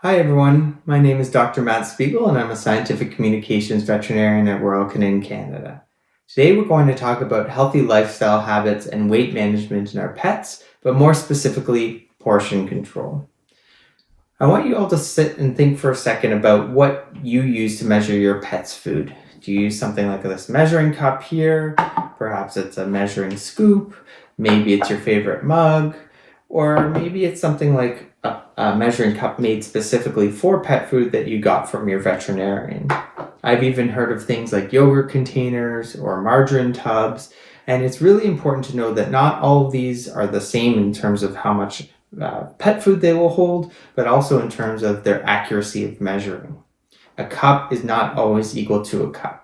Hi everyone, my name is Dr. Matt Spiegle and I'm a scientific communications veterinarian at Royal Canin, Canada. Today we're going to talk about healthy lifestyle habits and weight management in our pets, but more specifically, portion control. I want you all to sit and think for a second about what you use to measure your pet's food. Do you use something like this measuring cup here? Perhaps it's a measuring scoop, maybe it's your favorite mug, or maybe it's something like a measuring cup made specifically for pet food that you got from your veterinarian. I've even heard of things like yogurt containers or margarine tubs, and it's really important to know that not all of these are the same in terms of how much pet food they will hold, but also in terms of their accuracy of measuring. A cup is not always equal to a cup.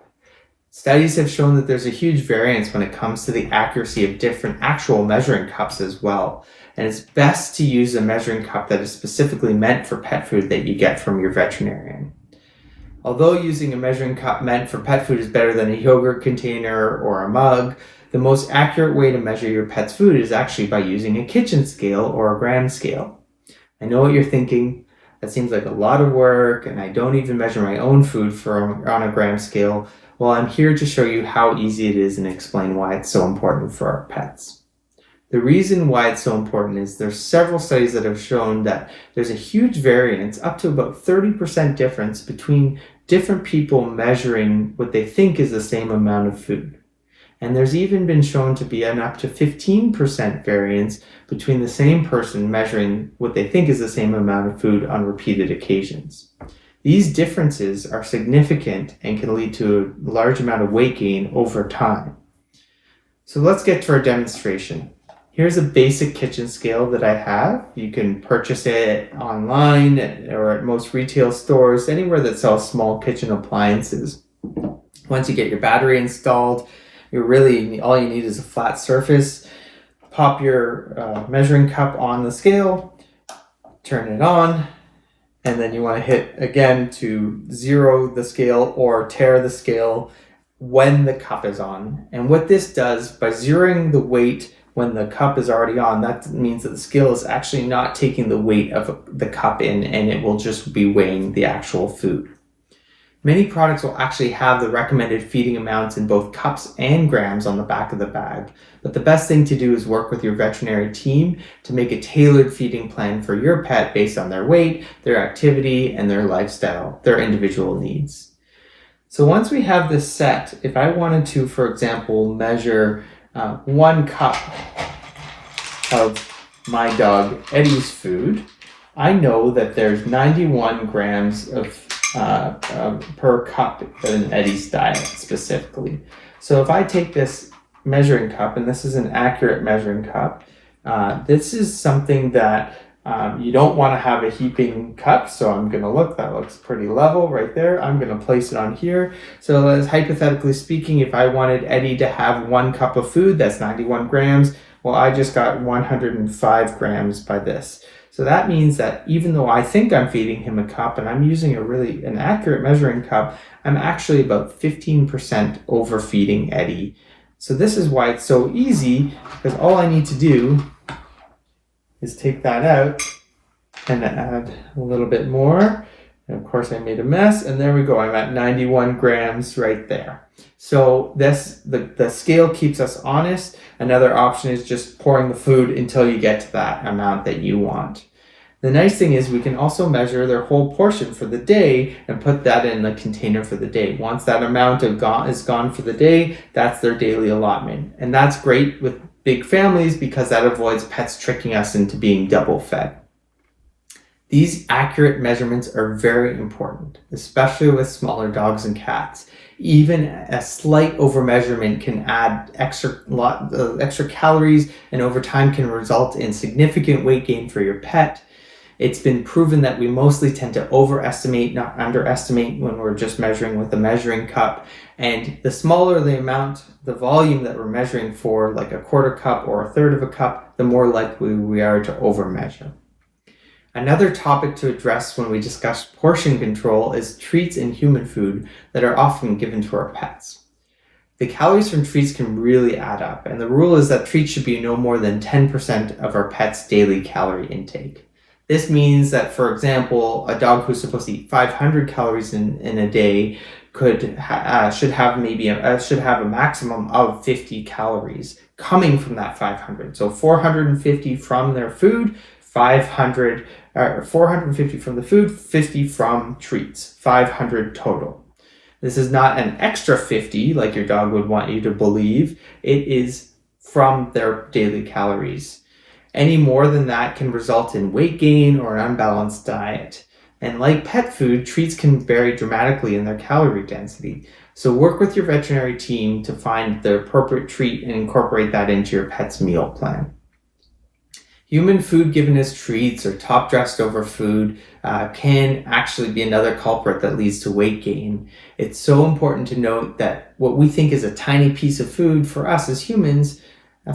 Studies have shown that there's a huge variance when it comes to the accuracy of different actual measuring cups as well. And it's best to use a measuring cup that is specifically meant for pet food that you get from your veterinarian. Although using a measuring cup meant for pet food is better than a yogurt container or a mug, the most accurate way to measure your pet's food is actually by using a kitchen scale or a gram scale. I know what you're thinking. That seems like a lot of work, and I don't even measure my own food on a gram scale. Well, I'm here to show you how easy it is and explain why it's so important for our pets. The reason why it's so important is there's several studies that have shown that there's a huge variance, up to about 30% difference between different people measuring what they think is the same amount of food. And there's even been shown to be an up to 15% variance between the same person measuring what they think is the same amount of food on repeated occasions. These differences are significant and can lead to a large amount of weight gain over time. So let's get to our demonstration. Here's a basic kitchen scale that I have. You can purchase it online or at most retail stores, anywhere that sells small kitchen appliances. Once you get your battery installed, all you need is a flat surface. Pop your measuring cup on the scale, turn it on, and then you want to hit again to zero the scale or tear the scale when the cup is on. And what this does, by zeroing the weight when the cup is already on, that means that the scale is actually not taking the weight of the cup in, and it will just be weighing the actual food. Many products will actually have the recommended feeding amounts in both cups and grams on the back of the bag, but the best thing to do is work with your veterinary team to make a tailored feeding plan for your pet based on their weight, their activity, and their lifestyle, their individual needs. So once we have this set, if I wanted to, for example, measure 1 cup of my dog Eddie's food, I know that there's 91 grams of per cup in Eddie's diet specifically. So if I take this measuring cup, and this is an accurate measuring cup, this is something that you don't want to have a heaping cup, so I'm going to look, that looks pretty level right there. I'm going to place it on here. So as hypothetically speaking, if I wanted Eddie to have 1 cup of food, that's 91 grams. Well, I just got 105 grams by this. So that means that even though I think I'm feeding him a cup and I'm using an accurate measuring cup, I'm actually about 15% overfeeding Eddie. So this is why it's so easy, because all I need to do is take that out and add a little bit more. And of course I made a mess, and there we go. I'm at 91 grams right there. So the scale keeps us honest. Another option is just pouring the food until you get to that amount that you want. The nice thing is we can also measure their whole portion for the day and put that in the container for the day. Once that amount is gone for the day, that's their daily allotment. And that's great with big families because that avoids pets tricking us into being double fed. These accurate measurements are very important, especially with smaller dogs and cats. Even a slight overmeasurement can add extra calories, and over time can result in significant weight gain for your pet. It's been proven that we mostly tend to overestimate, not underestimate, when we're just measuring with a measuring cup. And the smaller the amount, the volume that we're measuring for, like a 1/4 cup or 1/3 of a cup, the more likely we are to overmeasure. Another topic to address when we discuss portion control is treats and human food that are often given to our pets. The calories from treats can really add up, and the rule is that treats should be no more than 10% of our pet's daily calorie intake. This means that, for example, a dog who's supposed to eat 500 calories in a day should have a maximum of 50 calories coming from that 500. So 450 from their food, 450 from the food, 50 from treats, 500 total. This is not an extra 50 like your dog would want you to believe. It is from their daily calories. Any more than that can result in weight gain or an unbalanced diet. And like pet food, treats can vary dramatically in their calorie density. So work with your veterinary team to find the appropriate treat and incorporate that into your pet's meal plan. Human food given as treats or top dressed over food can actually be another culprit that leads to weight gain. It's so important to note that what we think is a tiny piece of food for us as humans,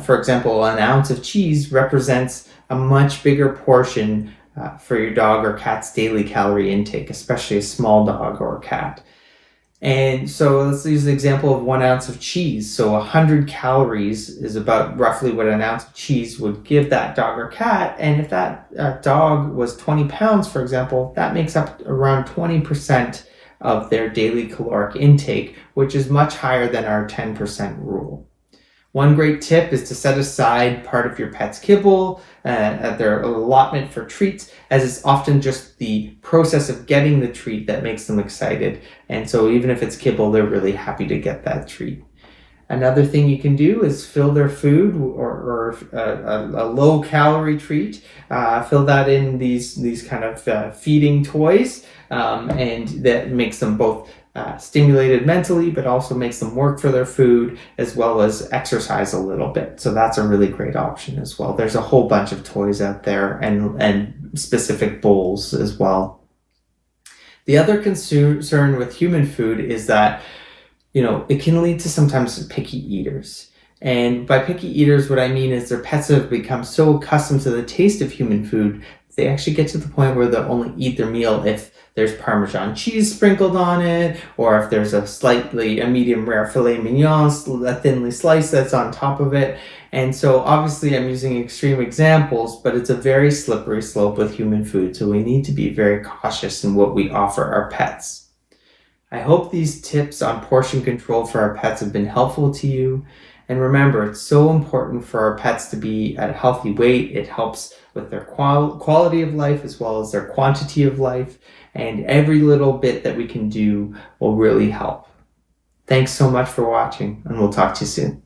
for example, an ounce of cheese, represents a much bigger portion for your dog or cat's daily calorie intake, especially a small dog or cat. And so let's use the example of 1 ounce of cheese. So 100 calories is about roughly what an ounce of cheese would give that dog or cat. And if that dog was 20 pounds, for example, that makes up around 20% of their daily caloric intake, which is much higher than our 10% rule. One great tip is to set aside part of your pet's kibble, their allotment for treats, as it's often just the process of getting the treat that makes them excited. And so even if it's kibble, they're really happy to get that treat. Another thing you can do is fill their food or a low calorie treat. Fill that in these kind of feeding toys, and that makes them both stimulated mentally, but also makes them work for their food as well as exercise a little bit. So that's a really great option as well. There's a whole bunch of toys out there and specific bowls as well. The other concern with human food is that, it can lead to sometimes picky eaters. And by picky eaters, what I mean is their pets have become so accustomed to the taste of human food, they actually get to the point where they'll only eat their meal if there's Parmesan cheese sprinkled on it, or if there's a medium rare filet mignon, thinly sliced, that's on top of it. And so obviously I'm using extreme examples, but it's a very slippery slope with human food. So we need to be very cautious in what we offer our pets. I hope these tips on portion control for our pets have been helpful to you. And remember, it's so important for our pets to be at a healthy weight. It helps with their quality of life as well as their quantity of life. And every little bit that we can do will really help. Thanks so much for watching, and we'll talk to you soon.